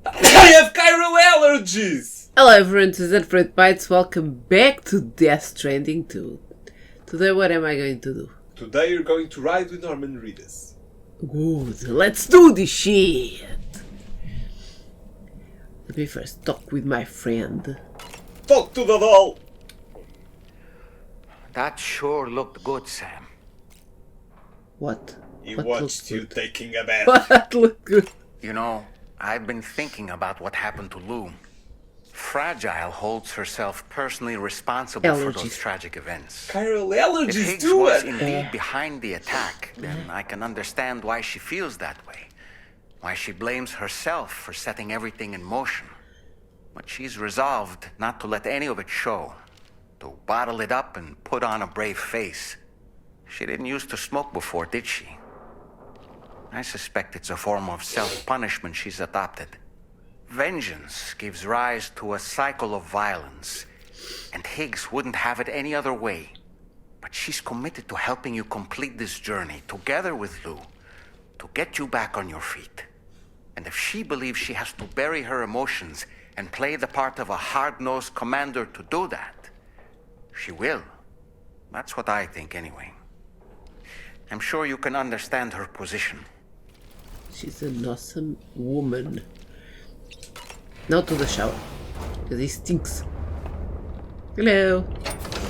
I have chiral allergies! Hello everyone, this is Fred Bites. Welcome back to Death Stranding 2. Today what am I going to do? Today you're going to ride with Norman Reedus. Good, let's do this shit! Let me first talk with my friend. Talk to the doll! That sure looked good, Sam. What? He What watched you looked taking a bath. good? What looked good? You know, I've been thinking about what happened to Lou. Fragile holds herself personally responsible for those tragic events. Chiral If allergies Higgs do was it! indeed behind the attack, then I can understand why she feels that way. Why she blames herself for setting everything in motion. But she's resolved not to let any of it show. To bottle it up and put on a brave face. She didn't used to smoke before, did she? I suspect it's a form of self-punishment she's adopted. Vengeance gives rise to a cycle of violence, and Higgs wouldn't have it any other way. But she's committed to helping you complete this journey, together with Lou, to get you back on your feet. And if she believes she has to bury her emotions and play the part of a hard-nosed commander to do that, she will. That's what I think, anyway. I'm sure you can understand her position. She's an awesome woman. Now to the shower, because he stinks. Hello,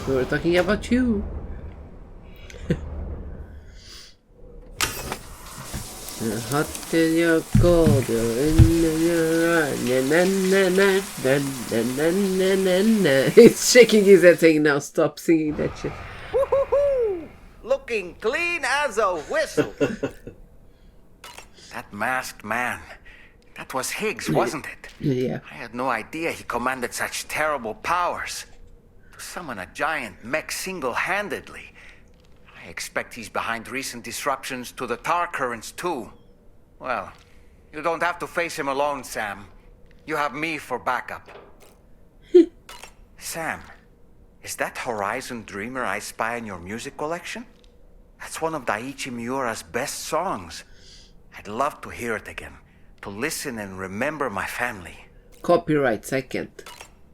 we were talking about you. You're hot and you're cold, you're in and you're on. Na, na, na, na, na, na, na, na. He's shaking his head saying, now stop singing that shit. Woo-hoo-hoo! Looking clean as a whistle. That masked man. That was Higgs, wasn't it? Yeah. I had no idea he commanded such terrible powers. To summon a giant mech single-handedly. I expect he's behind recent disruptions to the tar currents, too. Well, you don't have to face him alone, Sam. You have me for backup. Sam, is that Horizon Dreamer I spy in your music collection? That's one of Daiichi Miura's best songs. I'd love to hear it again. To listen and remember my family. Copyrights, I can't.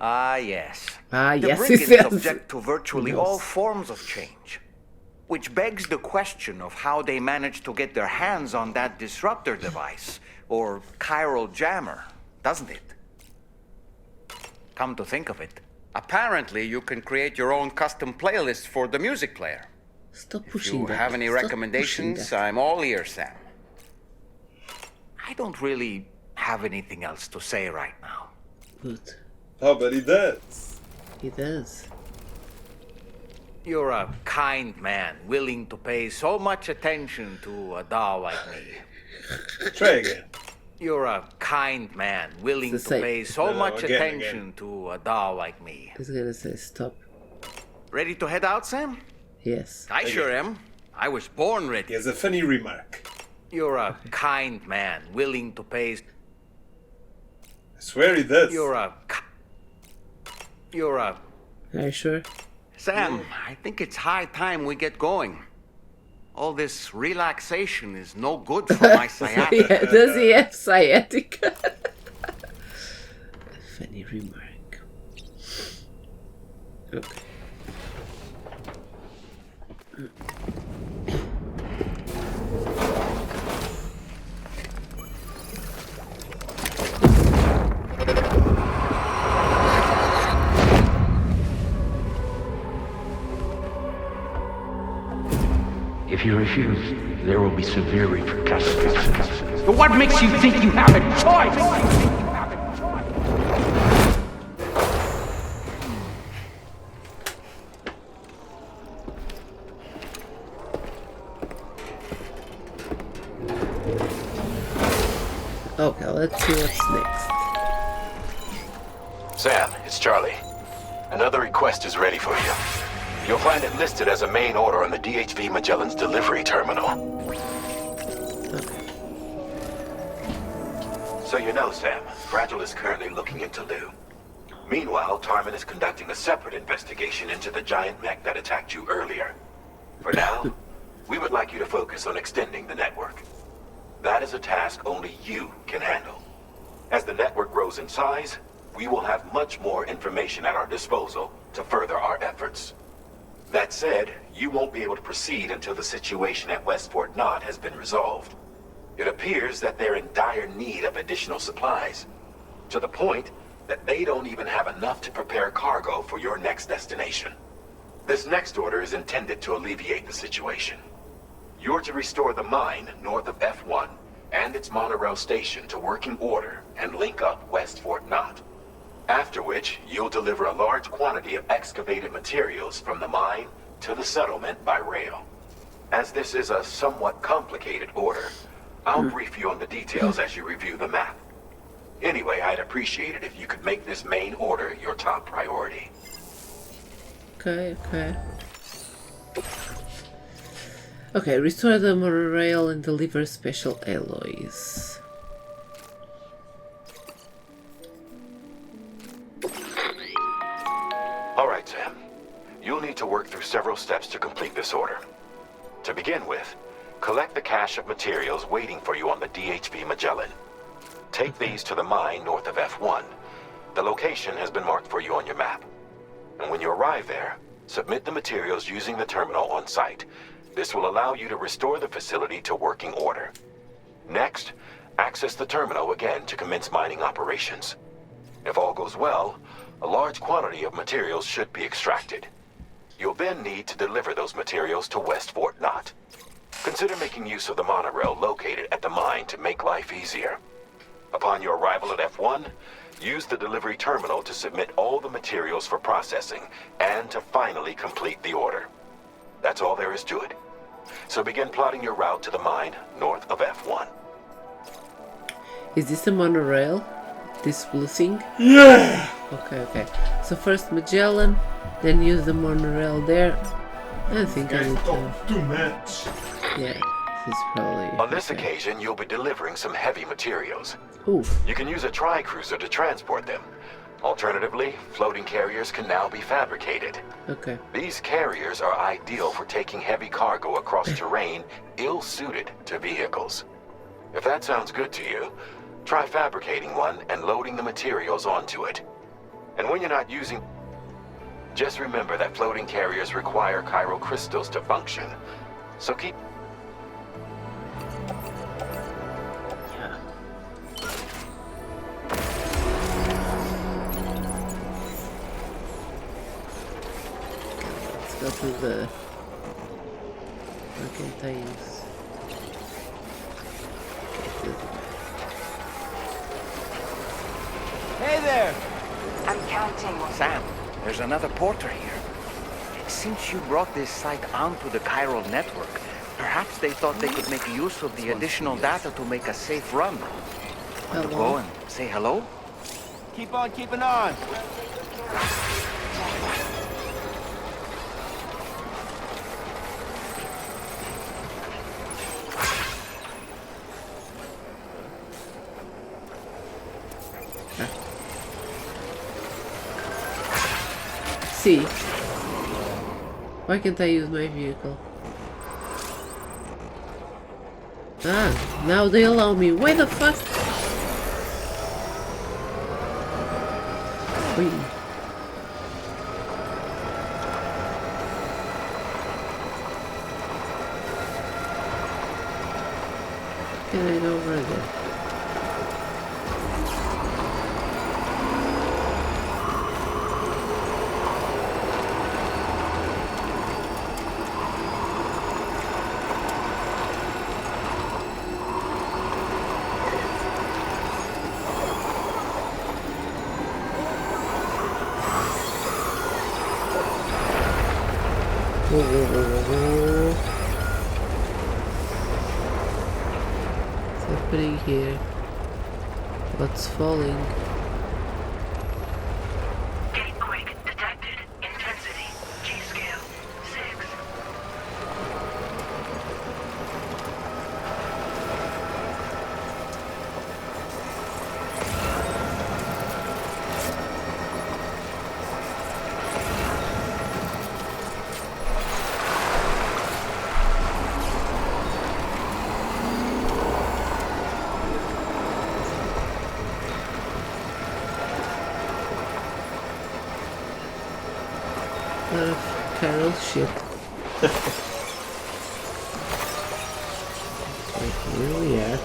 Ah, yes. Ah, The yes, he Brigands says. object to virtually Yes. all forms of change. Which begs the question of how they managed to get their hands on that disruptor device, or chiral jammer, doesn't it? Come to think of it, apparently you can create your own custom playlist for the music player. Stop If pushing you that. have any Stop recommendations, pushing that. I'm all ears, Sam. I don't really have anything else to say right now. Good. Oh, but he does. He does. You're a kind man, willing to pay so much attention to a doll like me. Try again. You're a kind man, willing It's to the same. pay so No, much again. attention to a doll like me. He's gonna say stop. Ready to head out, Sam? Yes. I sure am. I was born He ready. has a funny remark. You're a kind man, willing to pay... I swear he does. You're a... Are you sure? Sam, I think it's high time we get going. All this relaxation is no good for my sciatica. Yeah, does he have sciatica? Funny remark. Okay. If you refuse, there will be severe repercussions. But what makes you think you have a choice? Okay, let's see what's next. Sam, it's Charlie. Another request is ready for you. You'll find it listed as a main order on the DHV Magellan's delivery terminal. Okay. So you know, Sam, Fragile is currently looking into Lou. Meanwhile, Tarman is conducting a separate investigation into the giant mech that attacked you earlier. For now, we would like you to focus on extending the network. That is a task only you can handle. As the network grows in size, we will have much more information at our disposal to further our efforts. That said, you won't be able to proceed until the situation at West Fort Knot has been resolved. It appears that they're in dire need of additional supplies, to the point that they don't even have enough to prepare cargo for your next destination. This next order is intended to alleviate the situation. You're to restore the mine north of F1 and its monorail station to working order and link up West Fort Knot. After which, you'll deliver a large quantity of excavated materials from the mine to the settlement by rail. As this is a somewhat complicated order, I'll brief you on the details as you review the map. Anyway, I'd appreciate it if you could make this main order your top priority. Okay. Okay, restore the monorail and deliver special alloys. Alright, Sam. You'll need to work through several steps to complete this order. To begin with, collect the cache of materials waiting for you on the DHP Magellan. Take these to the mine north of F1. The location has been marked for you on your map. And when you arrive there, submit the materials using the terminal on site. This will allow you to restore the facility to working order. Next, access the terminal again to commence mining operations. If all goes well, a large quantity of materials should be extracted. You'll then need to deliver those materials to West Fort Knot. Consider making use of the monorail located at the mine to make life easier. Upon your arrival at F1, use the delivery terminal to submit all the materials for processing and to finally complete the order. That's all there is to it. So begin plotting your route to the mine north of F1. Is this a monorail? This blue thing? Yeah! Okay. So first Magellan, then use the monorail there. I think I need to... Talk too much. Yeah, this is probably... On this okay. occasion, you'll be delivering some heavy materials. Ooh, You can use a tri-cruiser to transport them. Alternatively, floating carriers can now be fabricated. okay. These carriers are ideal for taking heavy cargo across terrain ill-suited to vehicles. If that sounds good to you, try fabricating one and loading the materials onto it. And when you're not using... just remember that floating carriers require chiral crystals to function. So keep... Yeah. Let's go to the... Mercantiles. Hey there! I'm counting. Sam, there's another porter here. Since you brought this site onto the chiral network, perhaps they thought they could make use of the additional data to make a safe run. Want to go and say hello? Keep on keeping on! See. Why can't I use my vehicle? Ah, now they allow me. Why the fuck? Wait. Can I go over there? What's happening here? What's falling? Gatequake detected. Intensity. G-scale. 6. lot of Carol shit. Okay, here we are.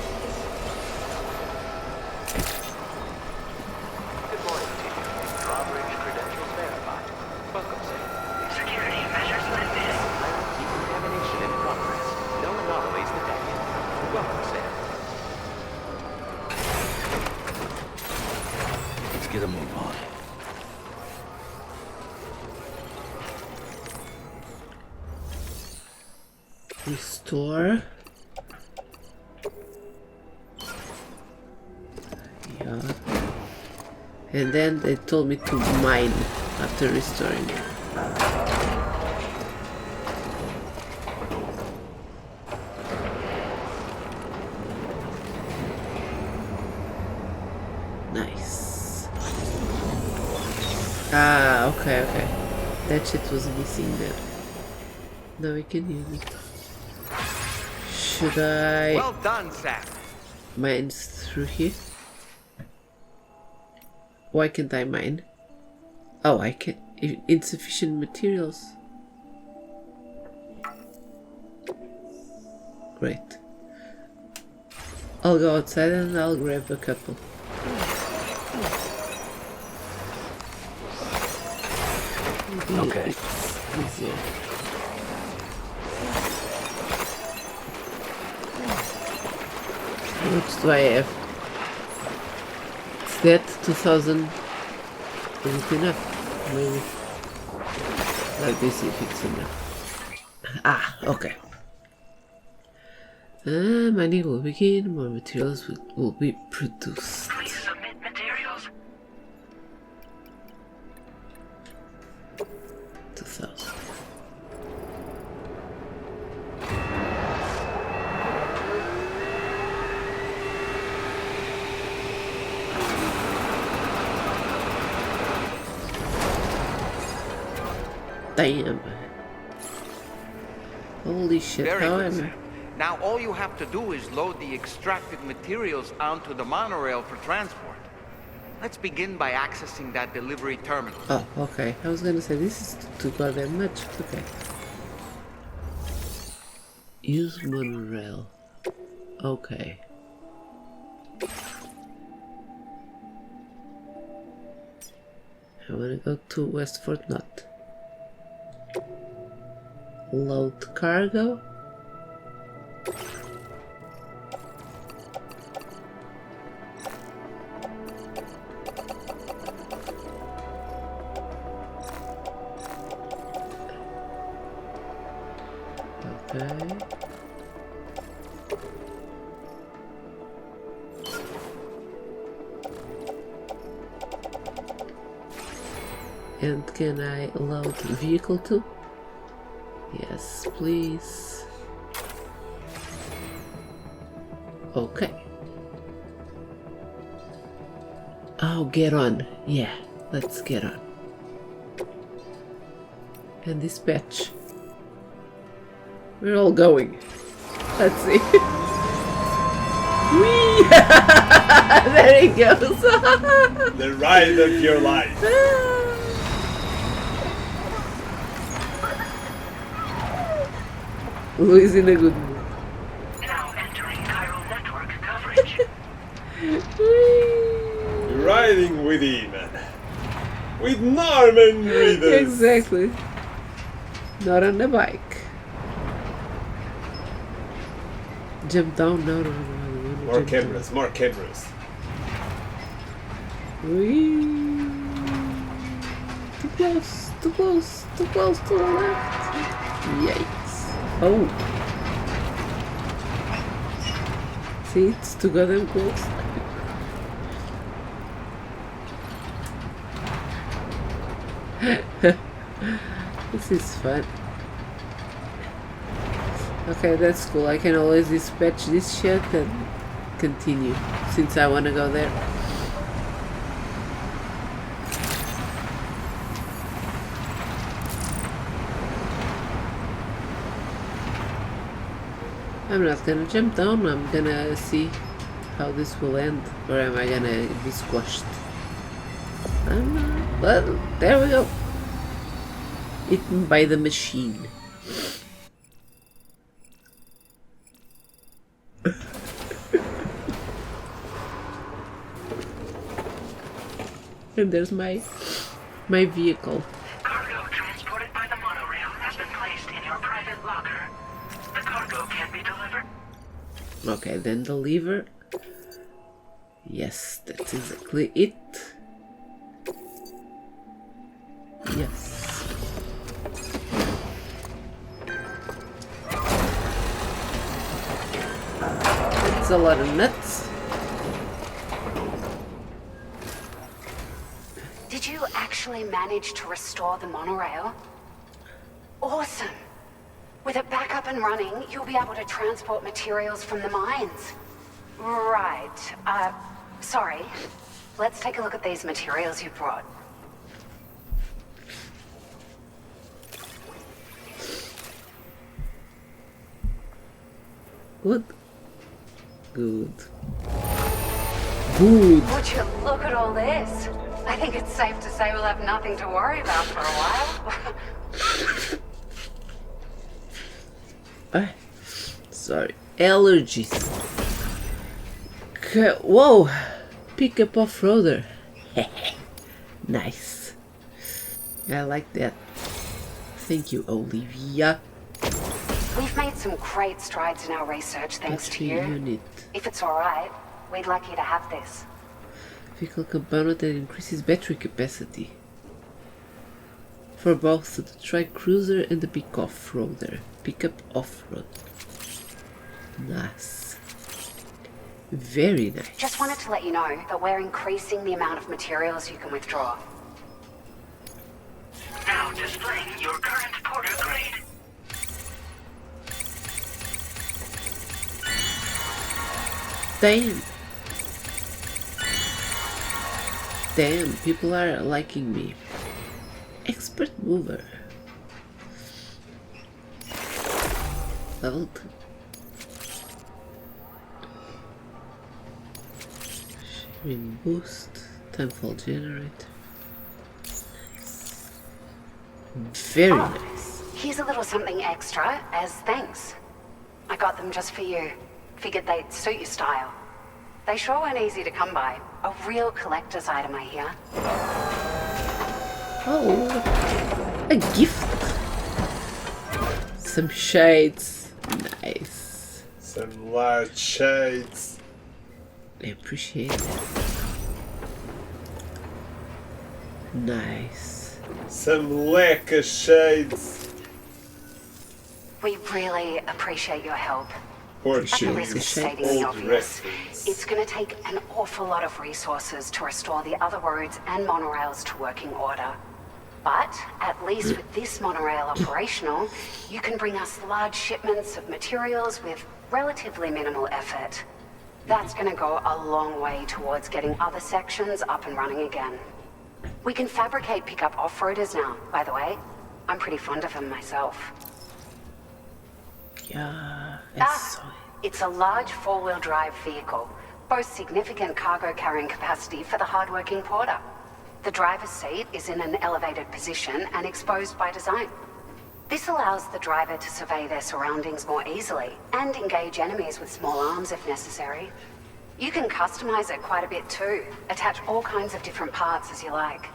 Good morning to you. Drawbridge credentials verified. Welcome, sir. Security measures lifted. Decontamination in progress. No anomalies detected. Welcome, sir. Let's get a move on. Restore. Yeah. And then they told me to mine after restoring it. Nice. Ah, okay, okay. That shit was missing there. Now we can use it. Should I Well done, Sam. mine through here? Why can't I mine? Oh, I can. Insufficient materials. Great. I'll go outside and I'll grab a couple. Okay. It's easier. How much do I have? Is that 2000? Is it enough? Maybe. Let me see if it's enough. Ah, okay. Mining will begin, more materials will be produced. Please submit materials. 2000. Damn. Holy shit, Very how good, am I? Sam. Now all you have to do is load the extracted materials onto the monorail for transport. Let's begin by accessing that delivery terminal. Oh, okay. I was gonna say this is too goddamn much. Okay. Use monorail. Okay. I wanna go to West Fort Knot. Load cargo. Okay. And can I load vehicle too? Yes, please. Okay. Oh, get on. Yeah, let's get on. And dispatch. We're all going. Let's see. Whee! There he goes. The ride of your life. Who is in a good mood? Now entering chiral network coverage. Riding with Eman. With Norman Reedus. Exactly. Not on the bike. Jump down, no. More Jump cameras, more cameras. down. Whee! Too close, too close, too close to the left. Yikes. Oh. See, it's too goddamn close. This is fun. Okay, that's cool. I can always dispatch this shit and continue since I want to go there. I'm not gonna jump down, I'm gonna see how this will end, or am I gonna be squashed? I'm not, but there we go. Eaten by the machine. And there's my vehicle. Cargo transported by the monorail has been placed in your private locker. The cargo can be delivered. Okay, then the lever. Yes, that's exactly it. Yes. It's a lot of nuts. Did you actually manage to restore the monorail? Awesome! With it back up and running, you'll be able to transport materials from the mines. Right. Sorry. Let's take a look at these materials you brought. Good. Good. Good. Would you look at all this? I think it's safe to say we'll have nothing to worry about for a while. Sorry. Allergies. Okay. Whoa. Pickup off-roader. Nice. I like that. Thank you, Olivia. We've made some great strides in our research thanks to you. Unit. If it's alright, we'd like you to have this. Vehicle component that increases battery capacity. For both the track cruiser and the pick off-roader. Pickup off-road. Nice. Very nice. Just wanted to let you know that we're increasing the amount of materials you can withdraw. Now displaying your current porter grade. Damn. Damn, people are liking me. Expert mover. Level 2. Sharing boost. Timefall generator. Nice. Very nice. Here's a little something extra as thanks. I got them just for you. Figured they'd suit your style. They sure weren't easy to come by. A real collector's item, I hear. Oh, a gift. Some shades. Nice. Some large shades. I appreciate it. Nice. Some lekker shades. We really appreciate your help. Poor At the risk of shades. stating the Old obvious, reference. it's going to take an awful lot of resources to restore the other roads and monorails to working order. But, at least with this monorail operational, you can bring us large shipments of materials with relatively minimal effort. That's going to go a long way towards getting other sections up and running again. We can fabricate pickup off-roaders now, by the way. I'm pretty fond of them myself. Yeah, I saw it. It's a large four-wheel drive vehicle, boasts significant cargo carrying capacity for the hard-working porter. The driver's seat is in an elevated position and exposed by design. This allows the driver to survey their surroundings more easily and engage enemies with small arms if necessary. You can customize it quite a bit too, attach all kinds of different parts as you like.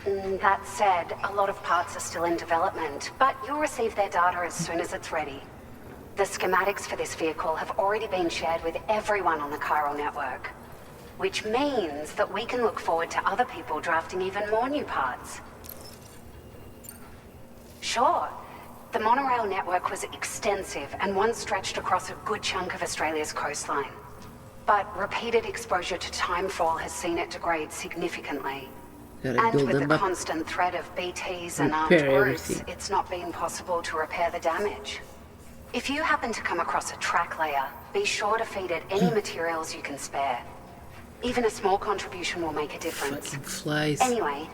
That said, a lot of parts are still in development, but you'll receive their data as soon as it's ready. The schematics for this vehicle have already been shared with everyone on the Chiral network, which means that we can look forward to other people drafting even more new parts. Sure, the monorail network was extensive and once stretched across a good chunk of Australia's coastline. But repeated exposure to timefall has seen it degrade significantly. Gotta And build with them the up. constant threat of BTs and armed Repair groups, everything. it's not been possible to repair the damage. If you happen to come across a track layer, be sure to feed it any materials you can spare. Even a small contribution will make a difference. Fucking flies. Anyway,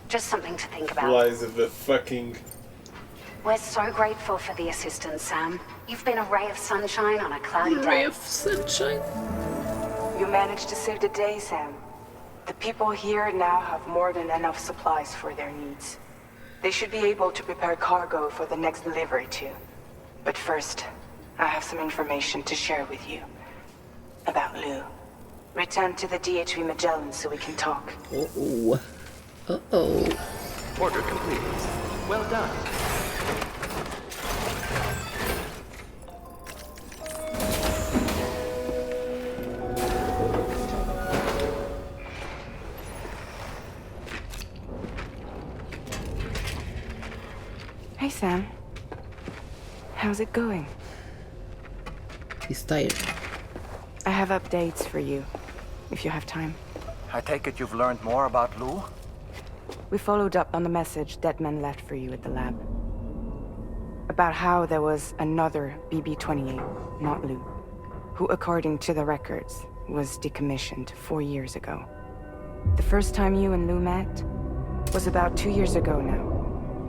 just something to think about. Flies of the fucking... We're so grateful for the assistance, Sam. You've been a ray of sunshine on a cloudy Ray day. of sunshine. You managed to save the day, Sam. The people here now have more than enough supplies for their needs. They should be able to prepare cargo for the next delivery too. But first, I have some information to share with you. About Lou. Return to the DHV Magellan so we can talk. Uh-oh. Uh-oh. Order complete. Well done. Hey, Sam. How's it going? He's tired. I have updates for you, if you have time. I take it you've learned more about Lou? We followed up on the message Deadman left for you at the lab. About how there was another BB-28, not Lou, who, according to the records, was decommissioned 4 years ago. The first time you and Lou met was about 2 years ago now,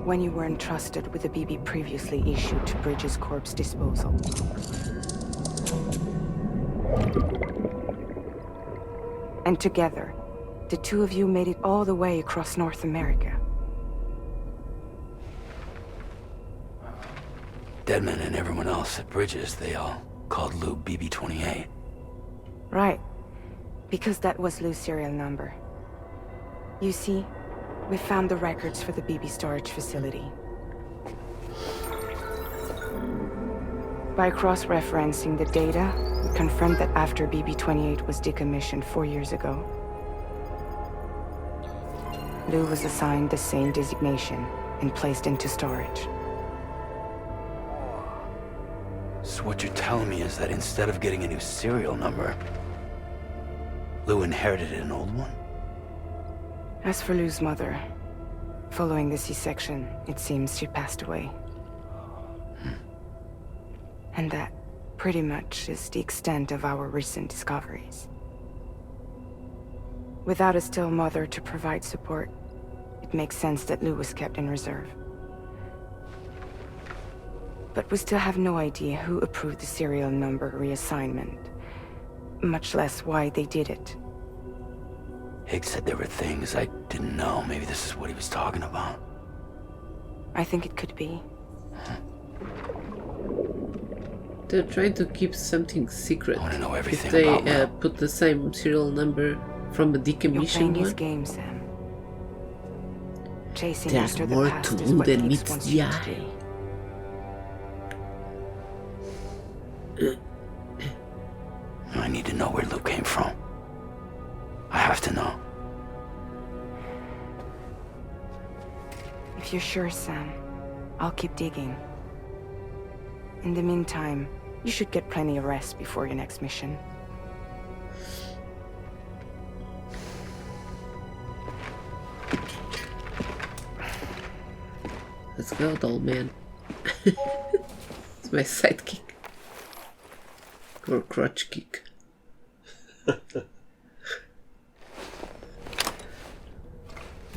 when you were entrusted with the BB previously issued to Bridges Corp's disposal. And together, the two of you made it all the way across North America. Deadman and everyone else at Bridges, they all called Lou BB-28. Right. Because that was Lou's serial number. You see, we found the records for the BB storage facility. By cross-referencing the data, we confirmed that after BB-28 was decommissioned 4 years ago, Lou was assigned the same designation and placed into storage. So what you're telling me is that instead of getting a new serial number, Lou inherited an old one? As for Lou's mother, following the C-section, it seems she passed away. And that pretty much is the extent of our recent discoveries. Without a still mother to provide support, it makes sense that Lou was kept in reserve. But we still have no idea who approved the serial number reassignment, much less why they did it. Higgs said there were things I didn't know. Maybe this is what he was talking about. I think it could be. They're trying to keep something secret. I want to know everything if they about Lou. put the same serial number from a You're decommissioned playing his one. game, Sam. Chasing There's after the more past to is Lou what than Higgs meets wants the you to eye. do. I need to know where Lou came from. I have to know. If you're sure, Sam, I'll keep digging. In the meantime, you should get plenty of rest before your next mission. Let's go, doll man. It's my sidekick. Or crotch kick.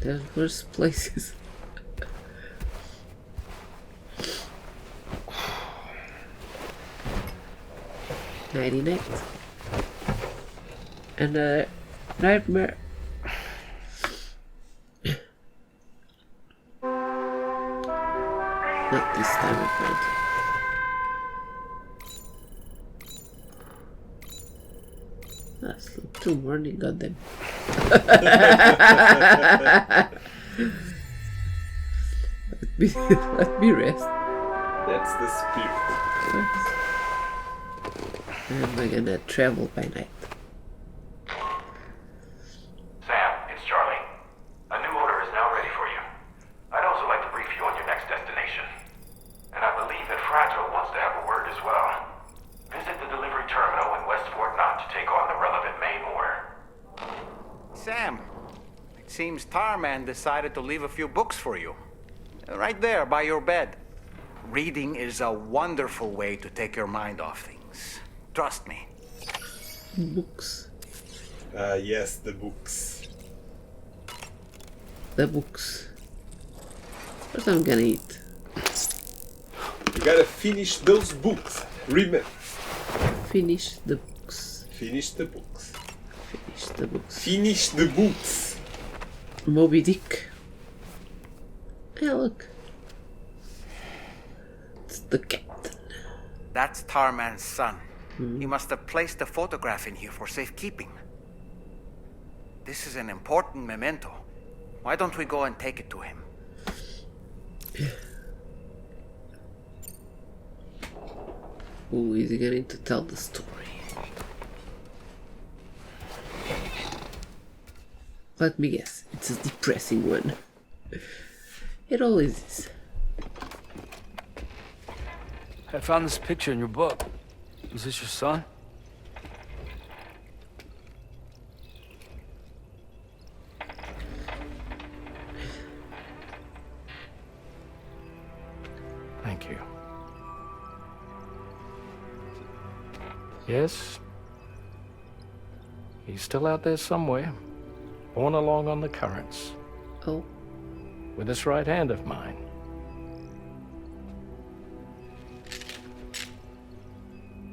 There's worse places. Nighty-night. And nightmare. Not this time around. Sleep till morning, goddamn. Let me rest. That's the spirit. And we're gonna travel by night. Sam, it's Charlie. A new order is now ready for you. I'd also like to brief you on your next destination. And I believe that Fragile wants to have a word as well. Visit the delivery terminal in West Fort Knott to take on the relevant main order. Sam, it seems Tarman decided to leave a few books for you. Right there by your bed. Reading is a wonderful way to take your mind off things. Trust me. Books. Yes, the books. The books. What I'm gonna eat? You gotta finish those books. Remember. Finish the books. Finish the books. Finish the books. Finish the books. Moby Dick. Hey, look. It's the captain. That's Tarman's son. He must have placed a photograph in here for safekeeping. This is an important memento. Why don't we go and take it to him? Ooh, is he going to tell the story? Let me guess, it's a depressing one. It always is. I found this picture in your book. Is this your son? Thank you. Yes. He's still out there somewhere, borne along on the currents. Oh. With this right hand of mine.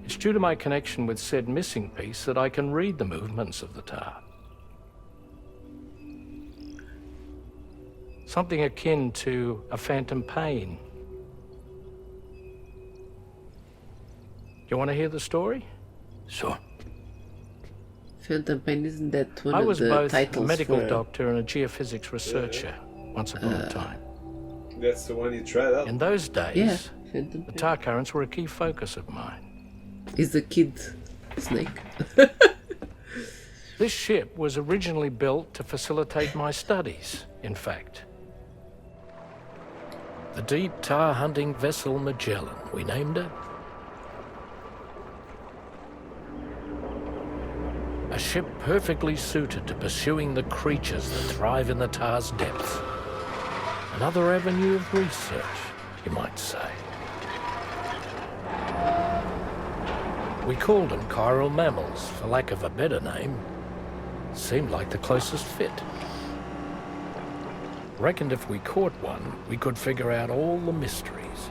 It's due to my connection with said missing piece that I can read the movements of the tar. Something akin to a phantom pain. You want to hear the story? Sure. Phantom Pain, isn't that one I of was the both a titles medical for... doctor and a geophysics researcher once upon a time. That's the one you tried out. In those days, Yeah, Phantom the Pain. tar currents were a key focus of mine. Is the kid snake? This ship was originally built to facilitate my studies, in fact. The deep tar hunting vessel Magellan, we named it. A ship perfectly suited to pursuing the creatures that thrive in the tar's depths. Another avenue of research, you might say. We called them chiral mammals, for lack of a better name. Seemed like the closest fit. Reckoned if we caught one, we could figure out all the mysteries.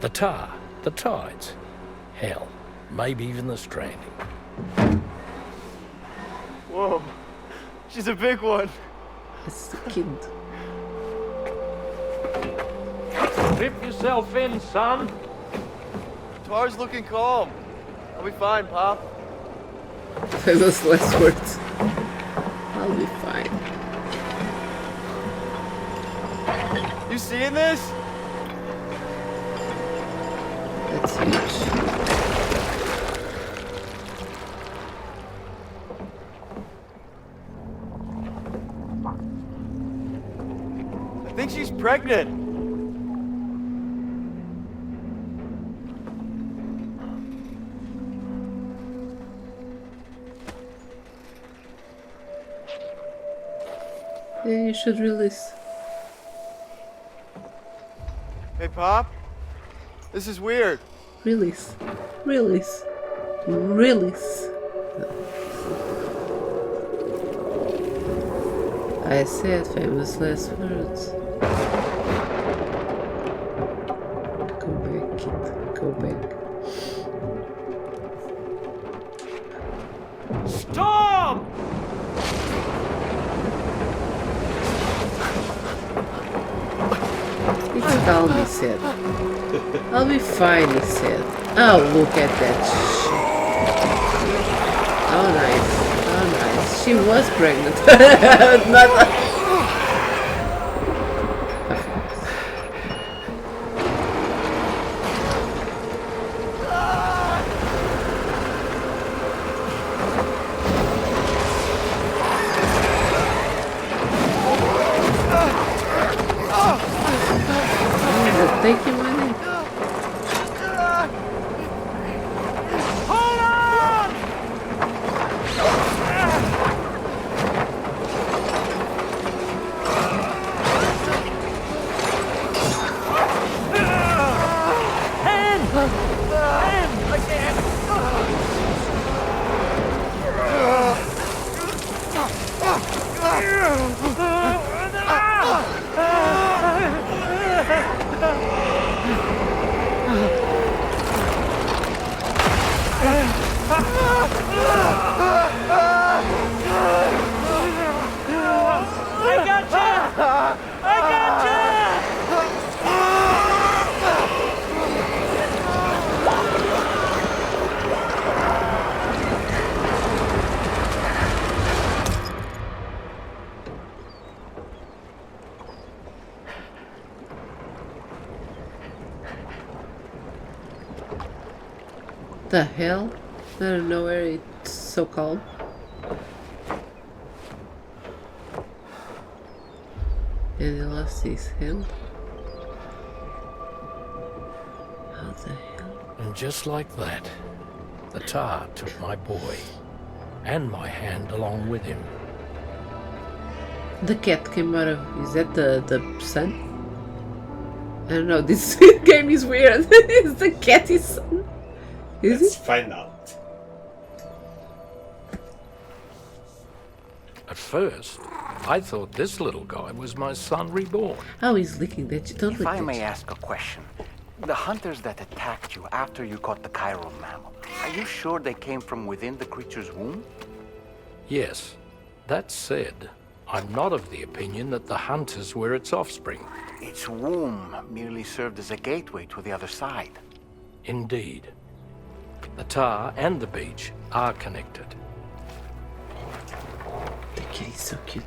The tar, the tides, hell, maybe even the stranding. Whoa, she's a big one. It's the kid. Strip yourself in, son. Tar's looking calm. I'll be fine, Pop. Famous last words. I'll be fine. You seeing this? That's huge. I think she's pregnant. Yeah, you should release. Hey, Pop. This is weird. Release. Release. Release. I said famous last words. Go back, kid. Go back. Stop! It's calm, he said. I'll be fine, he said. Oh, look at that shit. Oh, nice. Oh, nice. She was pregnant. Not... Take your money. Hold on! I can't. I got you! The hell? I don't know where it's so calm. And he lost his hand. How the hell? And just like that, the tar took my boy and my hand along with him. The cat came out of... Is that the sun? I don't know, this game is weird. Is the cat his son? Let's find out. At first, I thought this little guy was my son reborn. Oh, he's licking that. Don't If lick I that may shit. ask a question, the hunters that attacked you after you caught the chiral mammal, are you sure they came from within the creature's womb? Yes, that said, I'm not of the opinion that the hunters were its offspring. Its womb merely served as a gateway to the other side. Indeed. The tar and the beach are connected. The kitty's so cute.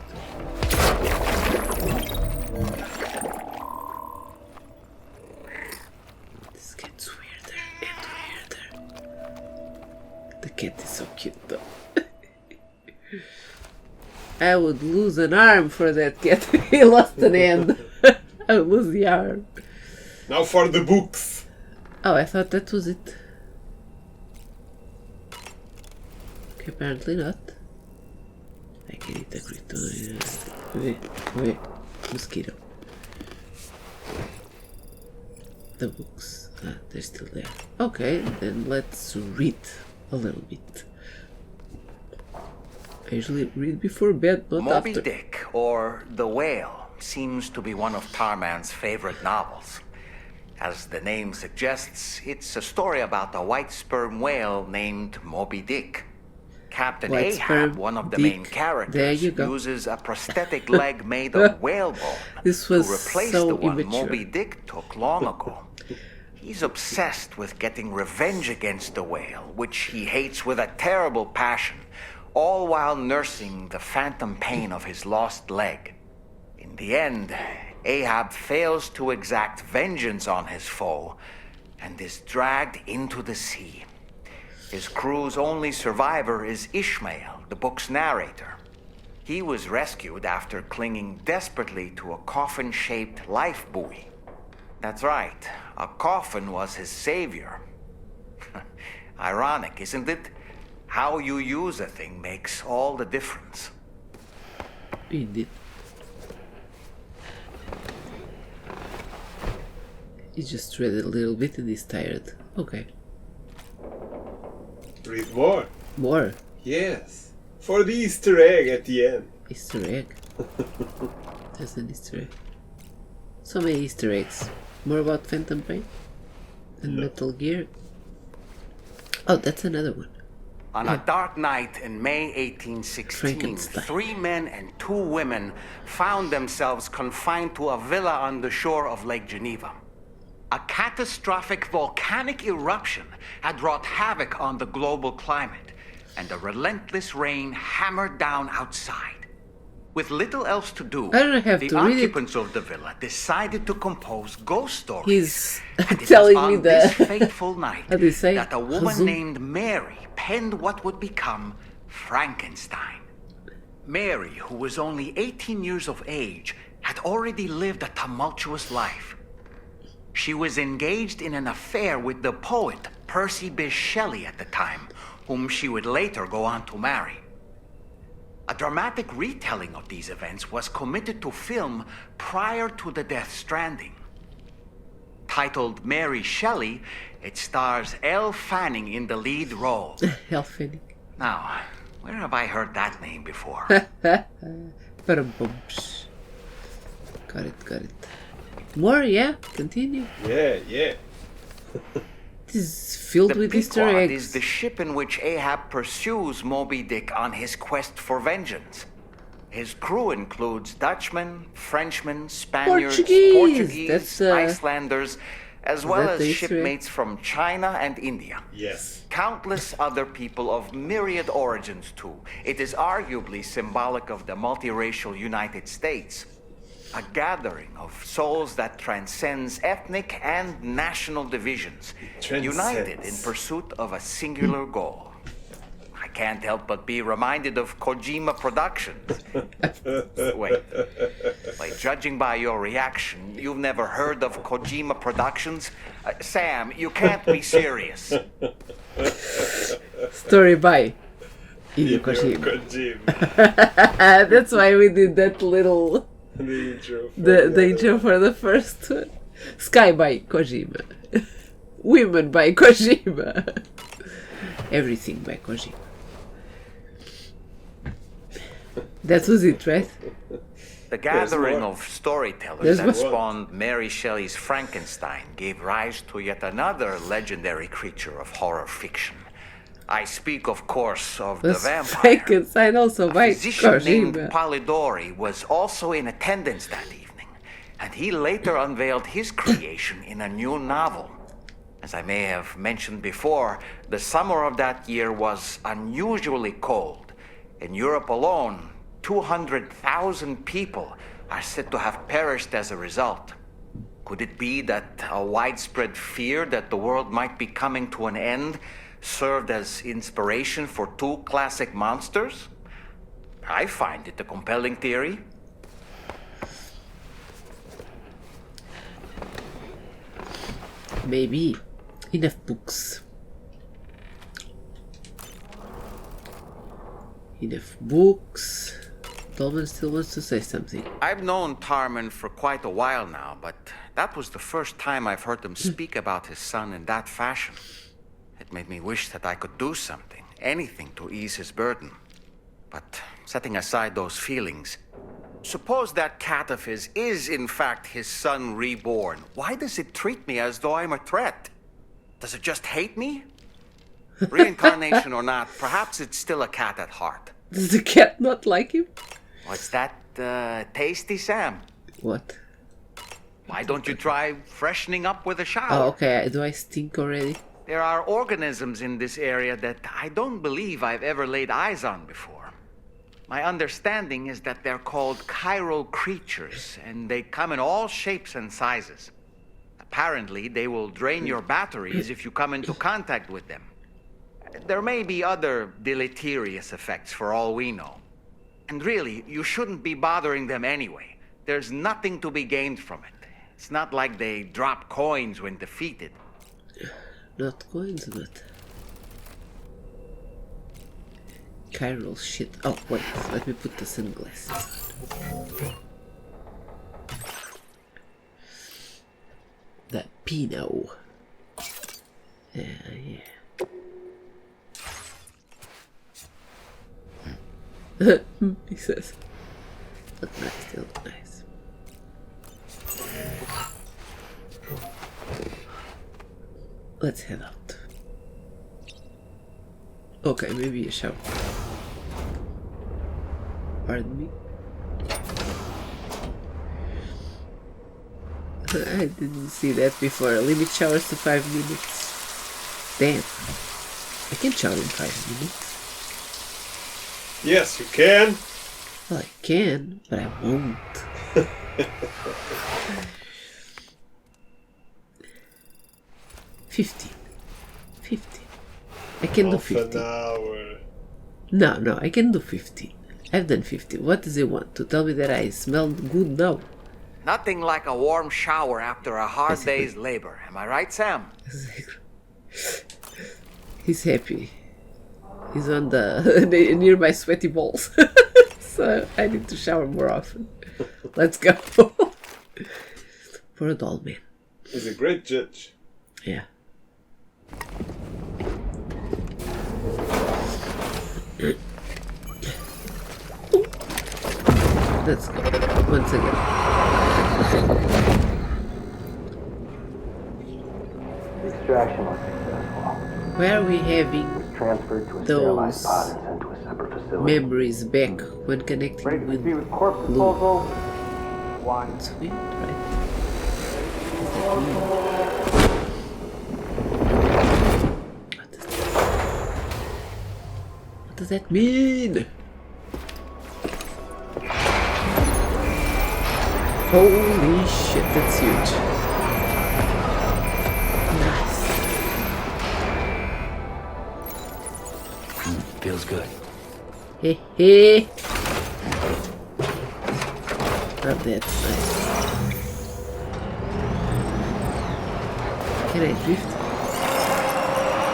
This gets weirder and weirder. The cat is so cute though. I would lose an arm for that cat. He lost an hand. I would lose the arm. Now for the books. Oh, I thought that was it. Okay, apparently not. I can eat the creature. Wait, mosquito. The books. Ah, they're still there. Okay, then let's read a little bit. I usually read before bed, not Moby after. Dick, or The Whale, seems to be one of Tarman's favorite novels. As the name suggests, it's a story about a white sperm whale named Moby Dick. Captain White Ahab, sperm one of the dick. main There characters, you go. uses a prosthetic leg made of whale bone This was to replace so the one immature. Moby Dick took long ago. He's obsessed with getting revenge against the whale, which he hates with a terrible passion, all while nursing the phantom pain of his lost leg. In the end, Ahab fails to exact vengeance on his foe and is dragged into the sea. His crew's only survivor is Ishmael, the book's narrator. He was rescued after clinging desperately to a coffin-shaped life buoy. That's right, a coffin was his savior. Ironic, isn't it? How you use a thing makes all the difference. Indeed. He just read a little bit and he's tired. Okay. Read more. More. Yes. For the Easter egg at the end. Easter egg. There's an Easter egg. So many Easter eggs. More about Phantom Pain and Metal Gear. Oh, that's another one. On a dark night in May 1816, 3 men and 2 women found themselves confined to a villa on the shore of Lake Geneva. A catastrophic volcanic eruption had wrought havoc on the global climate, and a relentless rain hammered down outside. With little else to do, I don't have the to read it. occupants of the villa decided to compose ghost stories. He's And it telling was me on this the fateful night how do you say? that a woman Hazum? named Mary penned what would become Frankenstein. Mary, who was only 18 years of age, had already lived a tumultuous life. She was engaged in an affair with the poet Percy Bysshe Shelley at the time, whom she would later go on to marry. A dramatic retelling of these events was committed to film prior to the Death Stranding. Titled Mary Shelley, it stars Elle Fanning in the lead role. Elle Fanning. Now, where have I heard that name before? Ba-dum-bums. Got it. More, yeah? Continue. Yeah. This is filled with Easter Pequod eggs. is the ship in which Ahab pursues Moby Dick on his quest for vengeance. His crew includes Dutchmen, Frenchmen, Spaniards, Portuguese! That's, Icelanders, as well that as the Easter egg? shipmates from China and India. Yes. Countless other people of myriad origins, too. It is arguably symbolic of the multiracial United States. A gathering of souls that transcends ethnic and national divisions, united in pursuit of a singular goal. I can't help but be reminded of Kojima Productions. Wait, judging by your reaction, you've never heard of Kojima Productions? Sam, you can't be serious. Story by Hideo Kojima. That's why we did that little... The intro for the first one. Sky by Kojima. Women by Kojima. Everything by Kojima. That was it, right? The gathering of storytellers that spawned Mary Shelley's Frankenstein gave rise to yet another legendary creature of horror fiction. I speak, of course, of the vampire. Frankenstein also by A physician named Kojima. Polidori was also in attendance that evening, and he later unveiled his creation in a new novel. As I may have mentioned before, the summer of that year was unusually cold. In Europe alone, 200,000 people are said to have perished as a result. Could it be that a widespread fear that the world might be coming to an end served as inspiration for two classic monsters? I find it a compelling theory. Maybe. Enough books. Enough books. Tolman still wants to say something. I've known Tarman for quite a while now, but that was the first time I've heard him speak about his son in that fashion. It made me wish that I could do something, anything to ease his burden. But setting aside those feelings, suppose that cat of his is in fact his son reborn. Why does it treat me as though I'm a threat? Does it just hate me? Reincarnation or not, perhaps it's still a cat at heart. Does the cat not like him? What's that, tasty, Sam? What? Why don't you try freshening up with a shower? Oh, okay. Do I stink already? There are organisms in this area that I don't believe I've ever laid eyes on before. My understanding is that they're called chiral creatures, and they come in all shapes and sizes. Apparently, they will drain your batteries if you come into contact with them. There may be other deleterious effects for all we know. And really, you shouldn't be bothering them anyway. There's nothing to be gained from it. It's not like they drop coins when defeated. Not coins, but... chiral shit. Oh, wait. Let me put the sunglasses on. The Pinot. Yeah. He says. Look nice, they look nice. Let's head out. Okay, maybe a shower. Pardon me. I didn't see that before. Limit showers to 5 minutes. Damn. I can shower in 5 minutes. Yes, you can. Well, I can, but I won't. 15. I can do 15. Half an hour. No, I can do 15. I've done 15. What does he want? To tell me that I smelled good now? Nothing like a warm shower after a hard day's labor. Am I right, Sam? He's happy. He's on the near my sweaty balls. So I need to shower more often. Let's go. For a doll man. He's a great judge. Yeah. Let's go. Once again. Extraction was successful. Where are we having Transferred to a sterilized pod those and sent to a separate facility. memories back when connecting Ready to with proceed with corpse Lou? disposal? One. It's weird, right? What does that mean? Holy shit, that's huge. Nice. Feels good. Hehe. Oh, that's nice. Can I drift?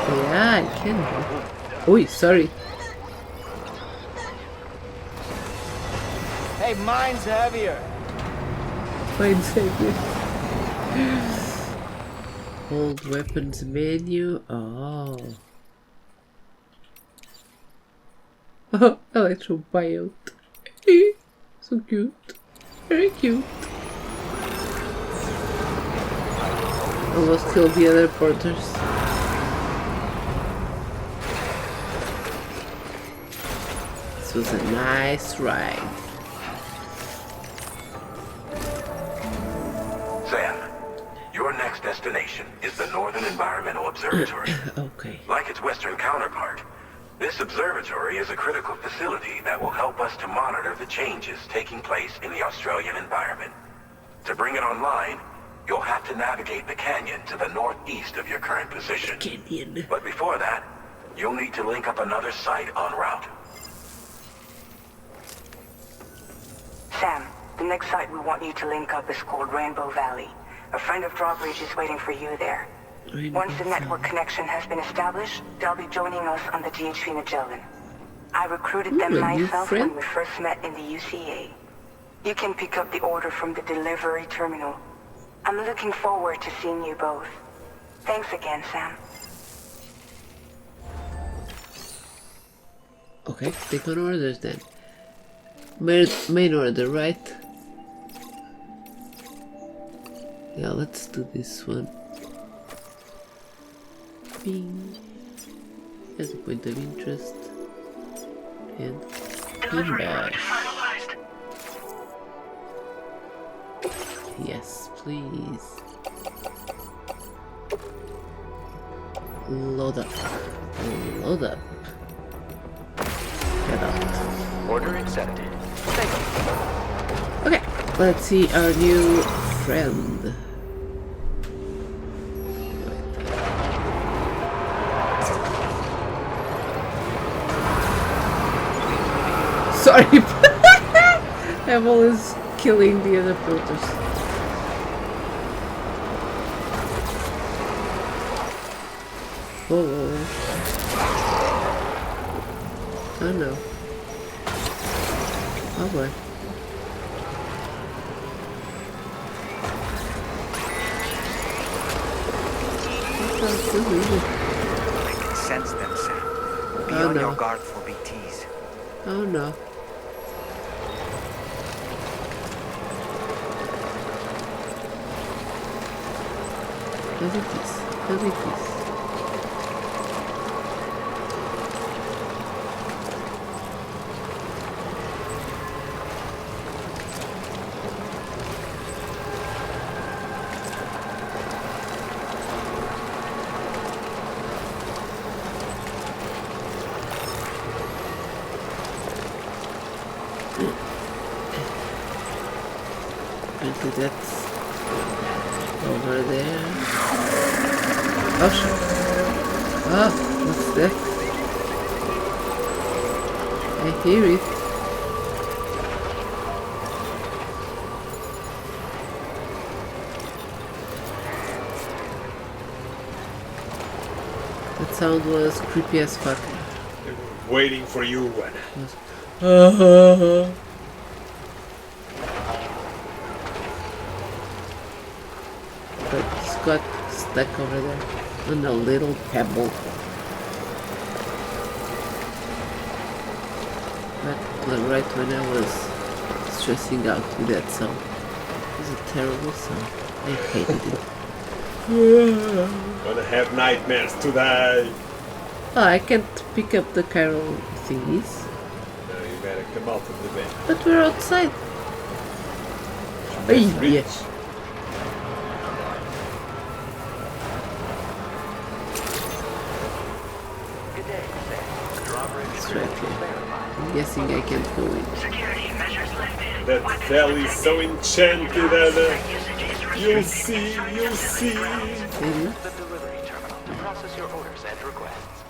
Yeah, I can. Oi, sorry. Hey, mine's heavier. Mine's heavier. Hold weapons menu. Oh. Oh, electro buyout. So cute. Very cute. Almost killed the other porters. This was a nice ride. Sam, your next destination is the Northern Environmental Observatory. Okay. Like its Western counterpart, this observatory is a critical facility that will help us to monitor the changes taking place in the Australian environment. To bring it online, you'll have to navigate the canyon to the northeast of your current position. Canyon. But before that, you'll need to link up another site en route. Sam, the next site we want you to link up is called Rainbow Valley. A friend of Drawbridge is waiting for you there. Once the network connection has been established, they'll be joining us on the DHP Magellan. I recruited them myself when we first met in the UCA. You can pick up the order from the delivery terminal. I'm looking forward to seeing you both. Thanks again, Sam. Okay, take on orders then. Main order, right? Yeah, let's do this one. Bing. As a point of interest. And Embark. Yes, please. Load up. Load up. Get out. Order accepted. Thank you. Okay, let's see our new friend. Sorry, I'm always killing the other filters. Oh no. Oh boy. I can sense them, Sam. Be on your guard for BTs. Oh no. Look at this. Look at this. Okay, that's over there. Oh shit. Ah, what's that? I hear it. That sound was creepy as fuck. Waiting for you. But it's got stuck over there on a little pebble. But right when I was stressing out with that sound, it was a terrible sound. I hated it. Gonna have nightmares today. Oh, I can't pick up the Carol thingies. No, you better come out of the bed. But we're outside. Oh, yes. I'm guessing I can't go in. Security measures lifted. That valley is so enchanted, Anna. You'll see, you'll see. The delivery terminal to process your orders and requests.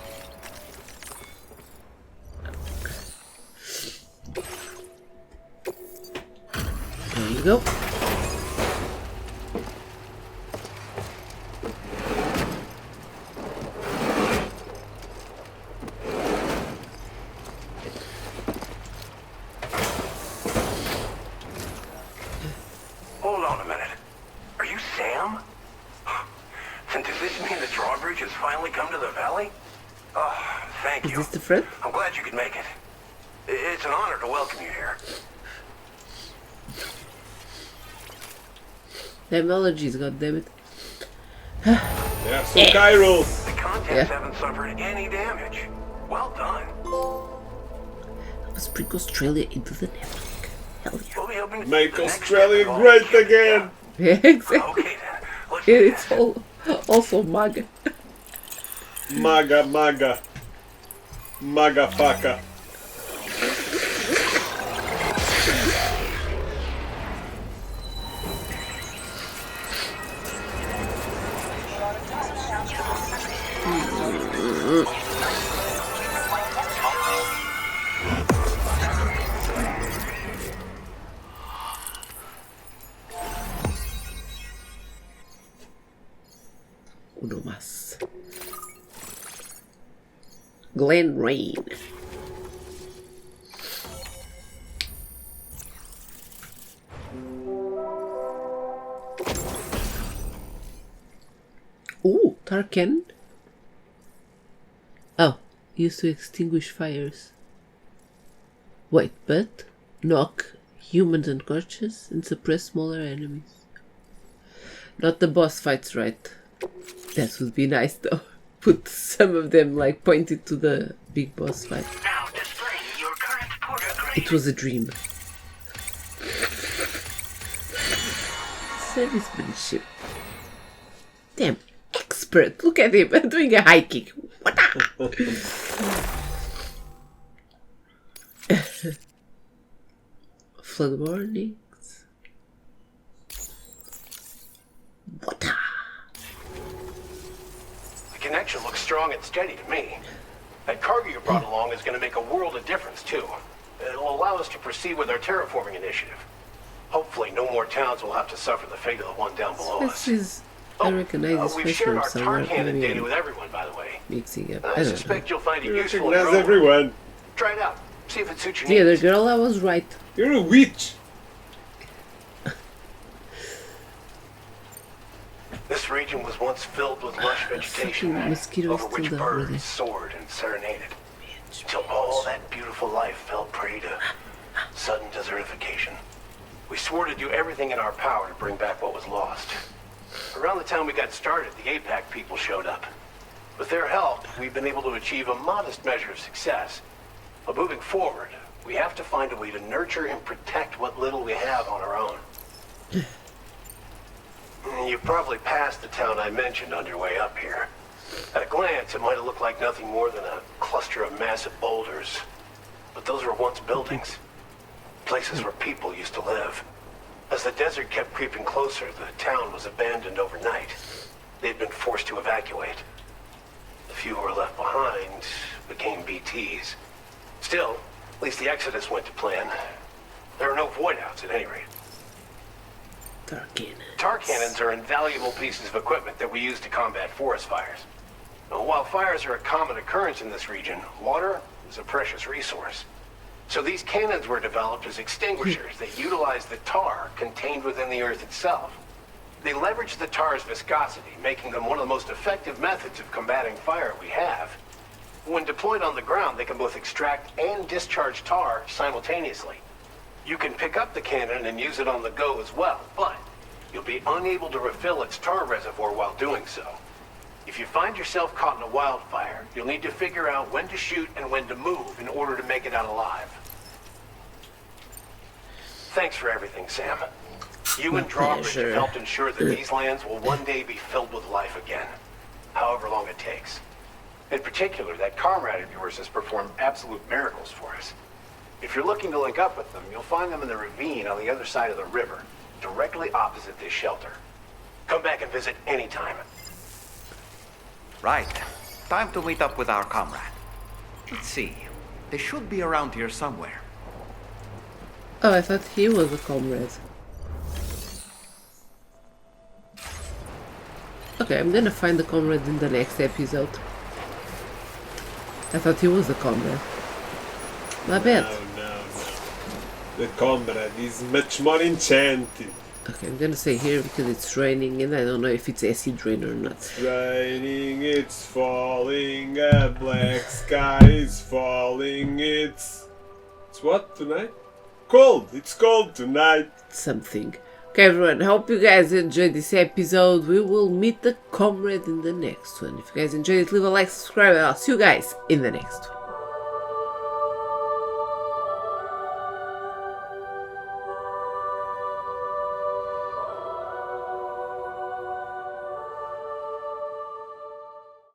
There you go. Hold on a minute. Are you Sam? And does this mean the drawbridge has finally come to the valley? Oh, thank you. Is this the friend? I'm glad you could make it. It's an honor to welcome you here. Damn allergies, goddammit. Yeah, some gyros. The contents haven't suffered any damage. Well done. Let's bring Australia into the network. Hell yeah. We'll be hoping to Make Australia great again. Yeah, exactly. Okay then. Let's Yeah, do it's all, also MAGA. Maga, maga. Maga faka. Uno más. Glen Rain. Ooh, Tarkan. Oh, used to extinguish fires. Wait, but knock humans unconscious and suppress smaller enemies. Not the boss fights, right? That would be nice though. Put some of them like pointed to the big boss fight. Now display your current porter grade. It was a dream. Servicemanship. Damn, expert. Look at him doing a high kick. What? Flood warnings. What? The connection looks strong and steady to me. That cargo you brought along is going to make a world of difference, too. It'll allow us to proceed with our terraforming initiative. Hopefully, no more towns will have to suffer the fate of the one down below us. This is... I recognize this We've face shared from our somewhere. tar cannon Maybe data I'm with everyone, by the way. mixing up. I I don't know. suspect you'll find it You useful. in recognize your own way. everyone. Try it out. See if it suits your The other needs. girl, I was right. You're a witch. This region was once filled with lush vegetation, Fucking mosquitoes over which still there, really. birds soared and serenaded, until all that beautiful life fell prey to sudden desertification. We swore to do everything in our power to bring back what was lost. Around the time we got started, the APAC people showed up. With their help, we've been able to achieve a modest measure of success. But moving forward, we have to find a way to nurture and protect what little we have on our own. You've probably passed the town I mentioned on your way up here. At a glance, it might have looked like nothing more than a cluster of massive boulders. But those were once buildings. Places where people used to live. As the desert kept creeping closer, the town was abandoned overnight. They'd been forced to evacuate. The few who were left behind became BTs. Still, at least the exodus went to plan. There are no void outs at any rate. Tar cannons. Tar cannons are invaluable pieces of equipment that we use to combat forest fires. Now, while fires are a common occurrence in this region, water is a precious resource. So these cannons were developed as extinguishers that utilize the tar contained within the earth itself. They leverage the tar's viscosity, making them one of the most effective methods of combating fire we have. When deployed on the ground, they can both extract and discharge tar simultaneously. You can pick up the cannon and use it on the go as well, but you'll be unable to refill its tar reservoir while doing so. If you find yourself caught in a wildfire, you'll need to figure out when to shoot and when to move in order to make it out alive. Thanks for everything, Sam. You and Drawbridge have helped ensure that these lands will one day be filled with life again, however long it takes. In particular, that comrade of yours has performed absolute miracles for us. If you're looking to link up with them, you'll find them in the ravine on the other side of the river, directly opposite this shelter. Come back and visit anytime. Right. Time to meet up with our comrade. Let's see. They should be around here somewhere. Oh, I thought he was a comrade. Okay, I'm gonna find the comrade in the next episode. I thought he was a comrade. My bad. No. The comrade is much more enchanted. Okay, I'm gonna say here because it's raining and I don't know if it's acid rain or not. It's raining, it's falling, a black sky is falling, it's what tonight? Cold! It's cold tonight! Something. Okay everyone, hope you guys enjoyed this episode. We will meet the comrade in the next one. If you guys enjoyed it, leave a like, subscribe, and I'll see you guys in the next one.